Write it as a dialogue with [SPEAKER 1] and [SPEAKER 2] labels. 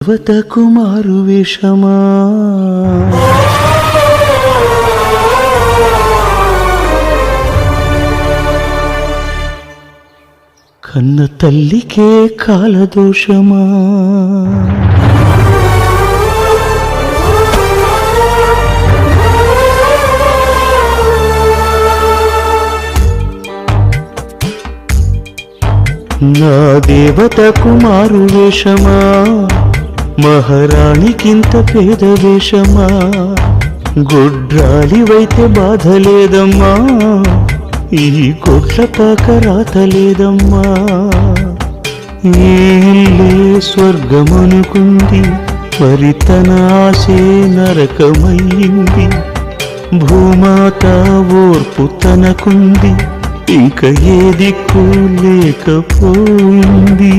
[SPEAKER 1] కుమారు వేషమా కన్న తల్లికే కాలదోషమా నా దేవత కుమారు వేషమా మహారాణికింత పేద వేషమా గొడ్రాలివైతే బాధ లేదమ్మా ఈ కొట్లపాక రాతలేదమ్మా ఏలే స్వర్గమనుకుంది మరి తన ఆశే నరకమయ్యింది భూమాత ఓర్పు తనకుంది ఇంక ఏ దిక్కు లేకపోయింది